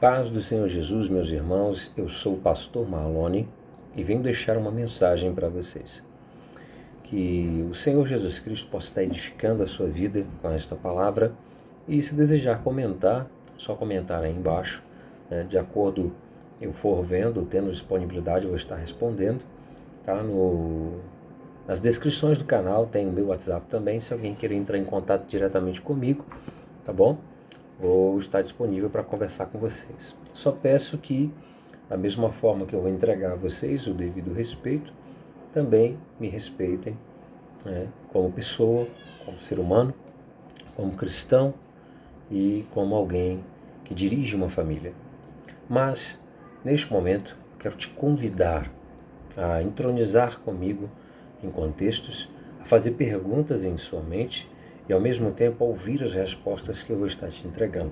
Paz do Senhor Jesus, meus irmãos, eu sou o pastor Marlone e venho deixar uma mensagem para vocês. Que o Senhor Jesus Cristo possa estar edificando a sua vida com esta palavra e se desejar comentar, só comentar aí embaixo, né? De acordo eu for vendo, tendo disponibilidade, eu vou estar respondendo, tá? Nas descrições do canal tem o meu WhatsApp também, se alguém querer entrar em contato diretamente comigo, tá bom? Vou estar disponível para conversar com vocês. Só peço que, da mesma forma que eu vou entregar a vocês o devido respeito, também me respeitem, né, como pessoa, como ser humano, como cristão e como alguém que dirige uma família. Mas, neste momento, quero te convidar a entronizar comigo em contextos, a fazer perguntas em sua mente e ao mesmo tempo ouvir as respostas que eu vou estar te entregando.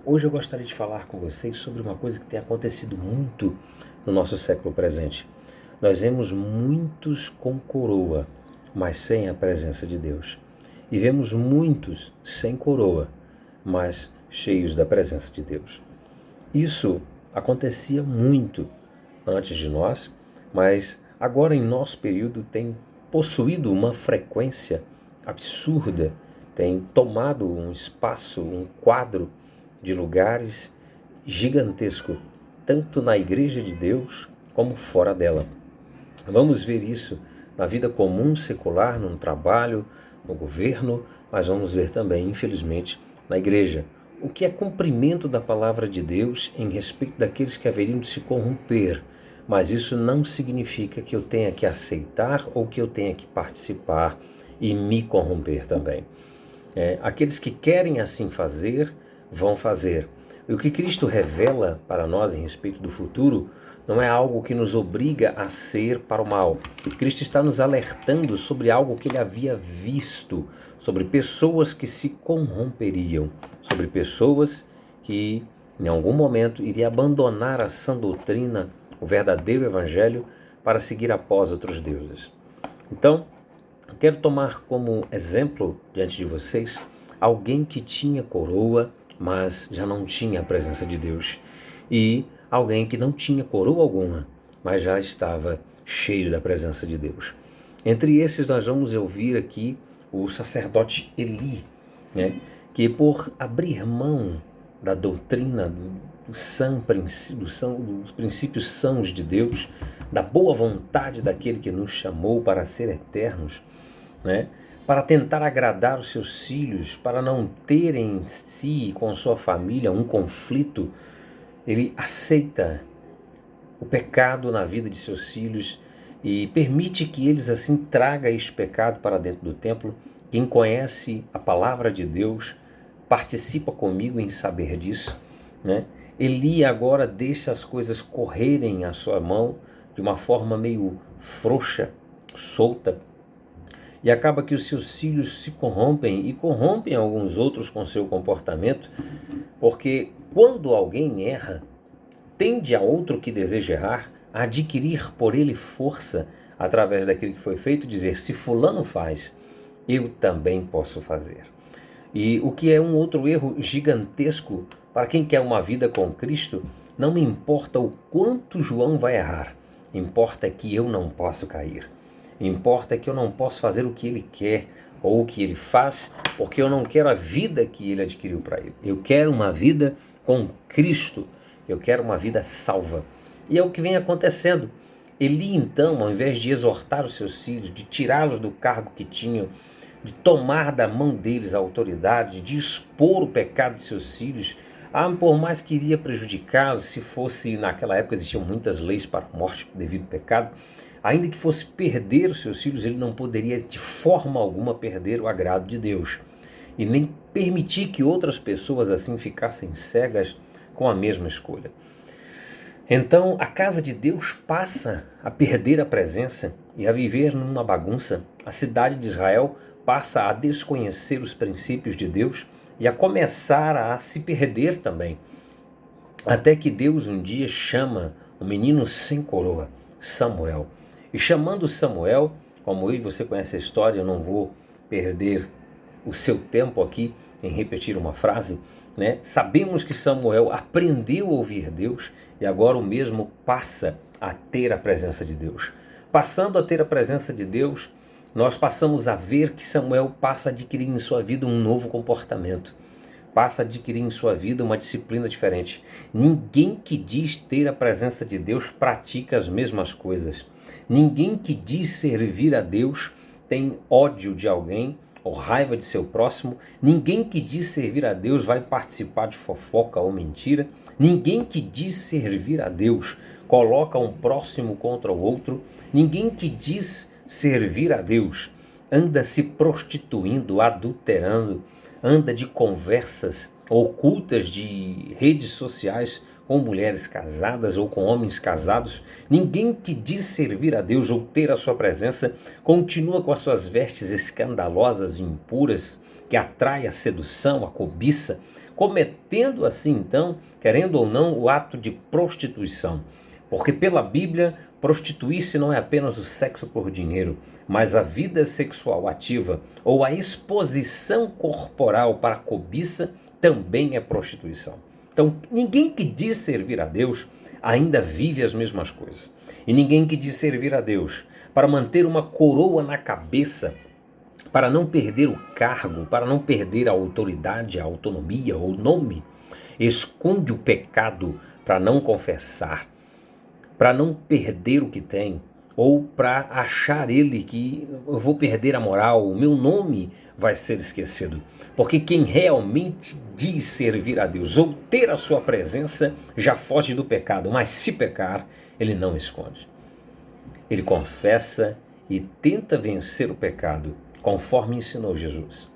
Hoje eu gostaria de falar com vocês sobre uma coisa que tem acontecido muito no nosso século presente. Nós vemos muitos com coroa, mas sem a presença de Deus. E vemos muitos sem coroa, mas cheios da presença de Deus. Isso acontecia muito antes de nós, mas agora em nosso período tem possuído uma frequência absurda, tem tomado um espaço, um quadro de lugares gigantesco, tanto na Igreja de Deus como fora dela. Vamos ver isso na vida comum, secular, no trabalho, no governo, mas vamos ver também, infelizmente, na igreja. O que é cumprimento da palavra de Deus em respeito daqueles que haveriam de se corromper, mas isso não significa que eu tenha que aceitar ou que eu tenha que participar e me corromper também. Aqueles que querem assim fazer, vão fazer. E o que Cristo revela para nós em respeito do futuro não é algo que nos obriga a ser para o mal. Cristo está nos alertando sobre algo que ele havia visto, sobre pessoas que se corromperiam, sobre pessoas que em algum momento iriam abandonar a sã doutrina, o verdadeiro evangelho, para seguir após outros deuses. Então, quero tomar como exemplo diante de vocês alguém que tinha coroa, mas já não tinha a presença de Deus, e alguém que não tinha coroa alguma, mas já estava cheio da presença de Deus. Entre esses nós vamos ouvir aqui o sacerdote Eli, né, que por abrir mão da doutrina dos princípios sãos de Deus, da boa vontade daquele que nos chamou para ser eternos, né, para tentar agradar os seus filhos, para não terem em si e com sua família um conflito, ele aceita o pecado na vida de seus filhos e permite que eles assim tragam este pecado para dentro do templo. Quem conhece a palavra de Deus participa comigo em saber disso, né? Eli agora deixa as coisas correrem à sua mão de uma forma meio frouxa, solta, e acaba que os seus filhos se corrompem e corrompem alguns outros com seu comportamento, porque quando alguém erra, tende a outro que deseja errar a adquirir por ele força através daquilo que foi feito, dizer, se fulano faz, eu também posso fazer. E o que é um outro erro gigantesco para quem quer uma vida com Cristo, não me importa o quanto João vai errar, importa que eu não posso cair. Importa que eu não posso fazer o que ele quer ou o que ele faz, porque eu não quero a vida que ele adquiriu para ele. Eu quero uma vida com Cristo, eu quero uma vida salva. E é o que vem acontecendo. Eli, então, ao invés de exortar os seus filhos, de tirá-los do cargo que tinham, de tomar da mão deles a autoridade, de expor o pecado de seus filhos, por mais que iria prejudicá-los, se fosse, naquela época existiam muitas leis para a morte devido ao pecado, ainda que fosse perder os seus filhos, ele não poderia de forma alguma perder o agrado de Deus. E nem permitir que outras pessoas assim ficassem cegas com a mesma escolha. Então a casa de Deus passa a perder a presença e a viver numa bagunça. A cidade de Israel passa a desconhecer os princípios de Deus e a começar a se perder também. Até que Deus um dia chama um menino sem coroa, Samuel. E chamando Samuel, como eu e você conhece a história, eu não vou perder o seu tempo aqui em repetir uma frase, né? Sabemos que Samuel aprendeu a ouvir Deus e agora o mesmo passa a ter a presença de Deus. Passando a ter a presença de Deus, nós passamos a ver que Samuel passa a adquirir em sua vida um novo comportamento. Passa a adquirir em sua vida uma disciplina diferente. Ninguém que diz ter a presença de Deus pratica as mesmas coisas. Ninguém que diz servir a Deus tem ódio de alguém ou raiva de seu próximo. Ninguém que diz servir a Deus vai participar de fofoca ou mentira. Ninguém que diz servir a Deus coloca um próximo contra o outro. Ninguém que diz servir a Deus anda se prostituindo, adulterando, anda de conversas ocultas de redes sociais com mulheres casadas ou com homens casados. Ninguém que diz servir a Deus ou ter a sua presença continua com as suas vestes escandalosas e impuras, que atrai a sedução, a cobiça, cometendo assim então, querendo ou não, o ato de prostituição. Porque pela Bíblia, prostituir-se não é apenas o sexo por dinheiro, mas a vida sexual ativa ou a exposição corporal para a cobiça também é prostituição. Então, ninguém que diz servir a Deus ainda vive as mesmas coisas. E ninguém que diz servir a Deus para manter uma coroa na cabeça, para não perder o cargo, para não perder a autoridade, a autonomia ou o nome, esconde o pecado para não confessar, para não perder o que tem, ou para achar ele que eu vou perder a moral, o meu nome vai ser esquecido. Porque quem realmente diz servir a Deus ou ter a sua presença já foge do pecado, mas se pecar, ele não esconde. Ele confessa e tenta vencer o pecado, conforme ensinou Jesus.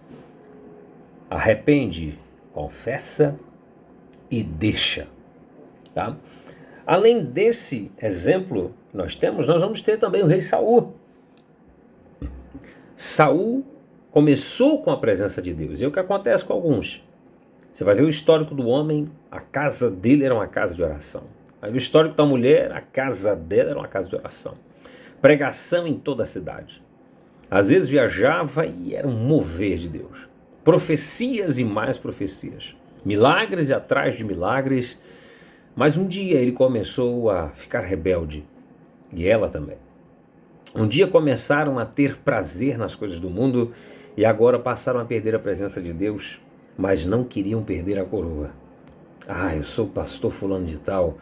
Arrepende, confessa e deixa, tá? Além desse exemplo que nós temos, nós vamos ter também o rei Saul. Saul começou com a presença de Deus. E é o que acontece com alguns. Você vai ver o histórico do homem, a casa dele era uma casa de oração. Vai ver o histórico da mulher, a casa dela era uma casa de oração. Pregação em toda a cidade. Às vezes viajava e era um mover de Deus. Profecias e mais profecias. Milagres e atrás de milagres. Mas um dia ele começou a ficar rebelde, e ela também. Um dia começaram a ter prazer nas coisas do mundo e agora passaram a perder a presença de Deus, mas não queriam perder a coroa. Eu sou o pastor fulano de tal.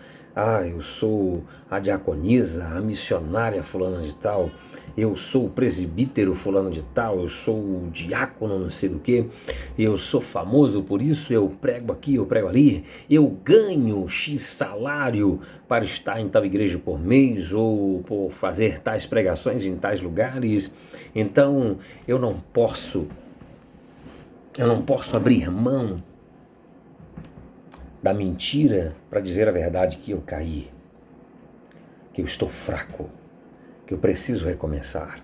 Eu sou a diaconisa, a missionária fulana de tal. Eu sou o presbítero fulano de tal. Eu sou o diácono não sei do que. Eu sou famoso por isso. Eu prego aqui, eu prego ali. Eu ganho X salário para estar em tal igreja por mês ou por fazer tais pregações em tais lugares. Então eu não posso abrir mão da mentira para dizer a verdade que eu caí, que eu estou fraco, que eu preciso recomeçar.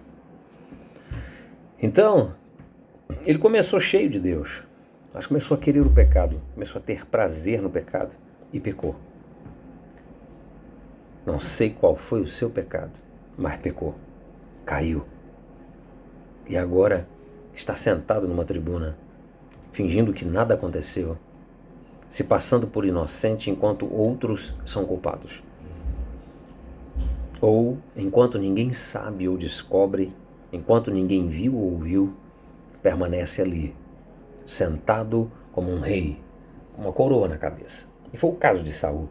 Então, ele começou cheio de Deus, mas começou a querer o pecado, começou a ter prazer no pecado e pecou. Não sei qual foi o seu pecado, mas pecou, caiu. E agora está sentado numa tribuna, fingindo que nada aconteceu, se passando por inocente enquanto outros são culpados. Ou, enquanto ninguém sabe ou descobre, enquanto ninguém viu ou ouviu, permanece ali, sentado como um rei, com uma coroa na cabeça. E foi o caso de Saul.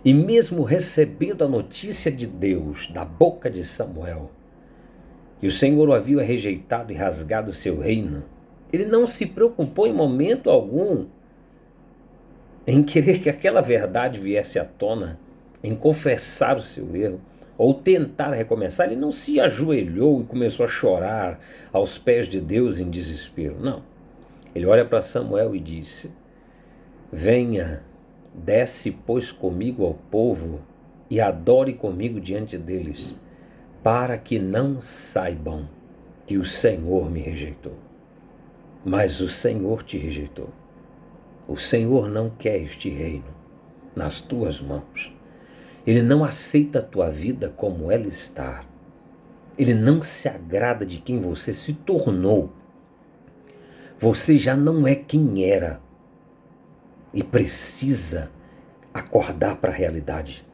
E mesmo recebendo a notícia de Deus da boca de Samuel, que o Senhor o havia rejeitado e rasgado o seu reino, ele não se preocupou em momento algum em querer que aquela verdade viesse à tona, em confessar o seu erro, ou tentar recomeçar. Ele não se ajoelhou e começou a chorar aos pés de Deus em desespero, não. Ele olha para Samuel e disse: venha, desce, pois, comigo ao povo e adore comigo diante deles, para que não saibam que o Senhor me rejeitou. Mas o Senhor te rejeitou. O Senhor não quer este reino nas tuas mãos. Ele não aceita a tua vida como ela está. Ele não se agrada de quem você se tornou. Você já não é quem era. e precisa acordar para a realidade.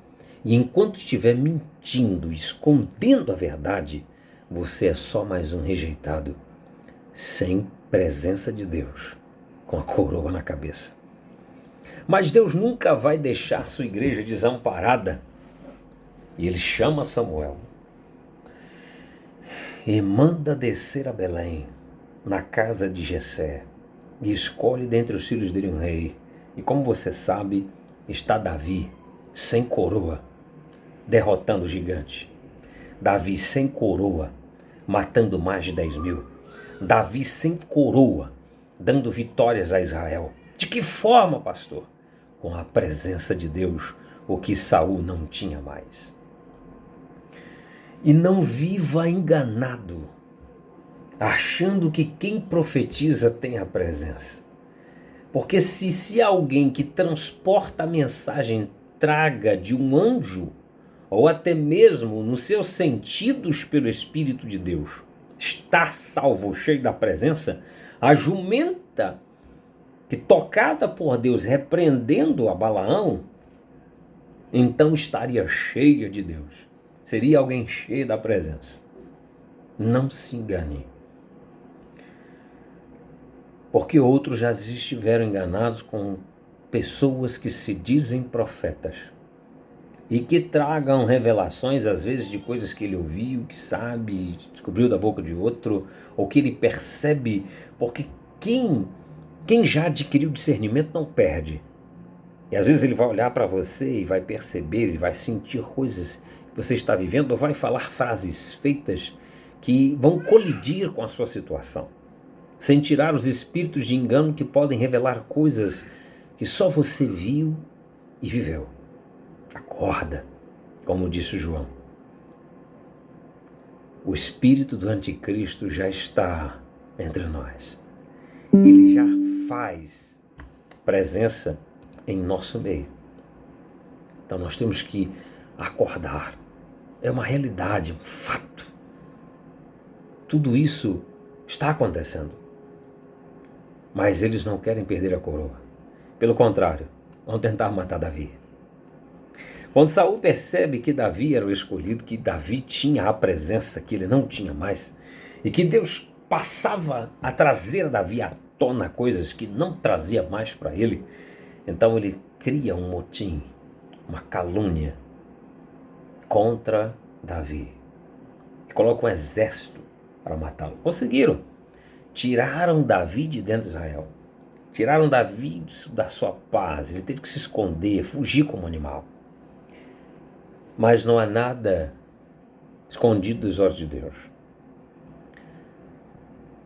E enquanto estiver mentindo, escondendo a verdade, você é só mais um rejeitado, sem presença de Deus, com a coroa na cabeça. Mas Deus nunca vai deixar sua igreja desamparada. E ele chama Samuel e manda descer a Belém, na casa de Jessé, e escolhe dentre os filhos dele um rei. E como você sabe, está Davi sem coroa, derrotando o gigante. Davi sem coroa, matando mais de 10.000. Davi sem coroa, dando vitórias a Israel. De que forma, pastor? Com a presença de Deus, o que Saul não tinha mais. E não viva enganado, achando que quem profetiza tem a presença. Porque se alguém que transporta a mensagem traga de um anjo, ou até mesmo nos seus sentidos pelo Espírito de Deus, está salvo, cheio da presença, a jumenta que tocada por Deus repreendendo a Balaão, então estaria cheia de Deus. Seria alguém cheio da presença. Não se engane. Porque outros já estiveram enganados com pessoas que se dizem profetas e que tragam revelações, às vezes, de coisas que ele ouviu, que sabe, descobriu da boca de outro, ou que ele percebe, porque quem já adquiriu discernimento não perde. E às vezes ele vai olhar para você e vai perceber, ele vai sentir coisas que você está vivendo, ou vai falar frases feitas que vão colidir com a sua situação, sem tirar os espíritos de engano que podem revelar coisas que só você viu e viveu. Acorda, como disse João. O espírito do anticristo já está entre nós. Ele já faz presença em nosso meio. Então nós temos que acordar. É uma realidade, um fato. Tudo isso está acontecendo. Mas eles não querem perder a coroa. Pelo contrário, vão tentar matar Davi. Quando Saul percebe que Davi era o escolhido, que Davi tinha a presença que ele não tinha mais, e que Deus passava a trazer a Davi à tona coisas que não trazia mais para ele, então ele cria um motim, uma calúnia contra Davi. E coloca um exército para matá-lo. Conseguiram. Tiraram Davi de dentro de Israel. Tiraram Davi da sua paz. Ele teve que se esconder, fugir como animal. Mas não há nada escondido dos olhos de Deus.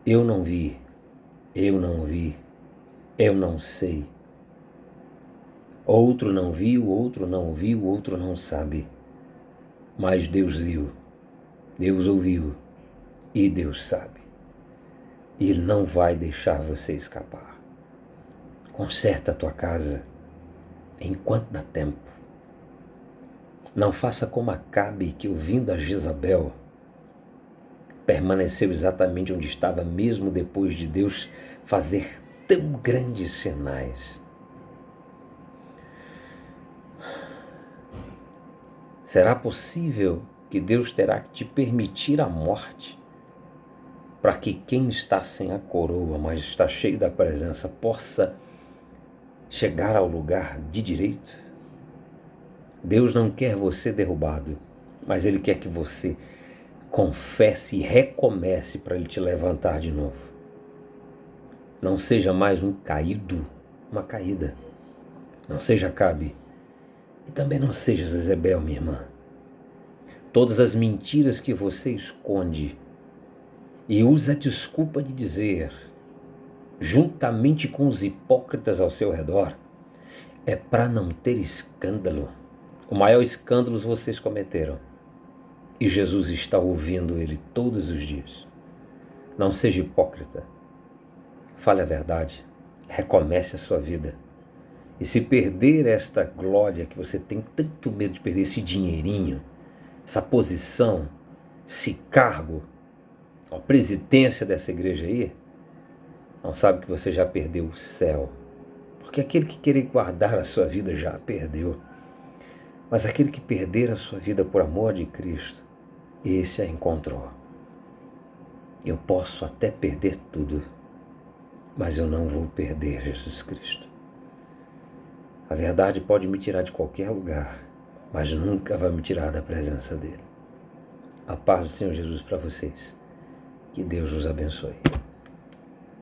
Eu não vi, eu não vi, eu não sei. Outro não viu, outro não ouviu, outro não sabe. Mas Deus viu, Deus ouviu e Deus sabe. E Ele não vai deixar você escapar. Conserta a tua casa enquanto dá tempo. Não faça como Acabe, que ouvindo a Jezabel, permaneceu exatamente onde estava, mesmo depois de Deus fazer tão grandes sinais. Será possível que Deus terá que te permitir a morte para que quem está sem a coroa, mas está cheio da presença, possa chegar ao lugar de direito? Deus não quer você derrubado, mas Ele quer que você confesse e recomece para Ele te levantar de novo. Não seja mais um caído, uma caída. Não seja Acabe. E também não seja Jezabel, minha irmã. Todas as mentiras que você esconde e usa a desculpa de dizer, juntamente com os hipócritas ao seu redor, é para não ter escândalo. O maior escândalo vocês cometeram. E Jesus está ouvindo ele todos os dias. Não seja hipócrita. Fale a verdade. Recomece a sua vida. E se perder esta glória que você tem tanto medo de perder, esse dinheirinho, essa posição, esse cargo, a presidência dessa igreja aí, não sabe que você já perdeu o céu. Porque aquele que querer guardar a sua vida já a perdeu. Mas aquele que perder a sua vida por amor de Cristo, esse a encontrou. Eu posso até perder tudo, mas eu não vou perder Jesus Cristo. A verdade pode me tirar de qualquer lugar, mas nunca vai me tirar da presença dele. A paz do Senhor Jesus para vocês. Que Deus os abençoe.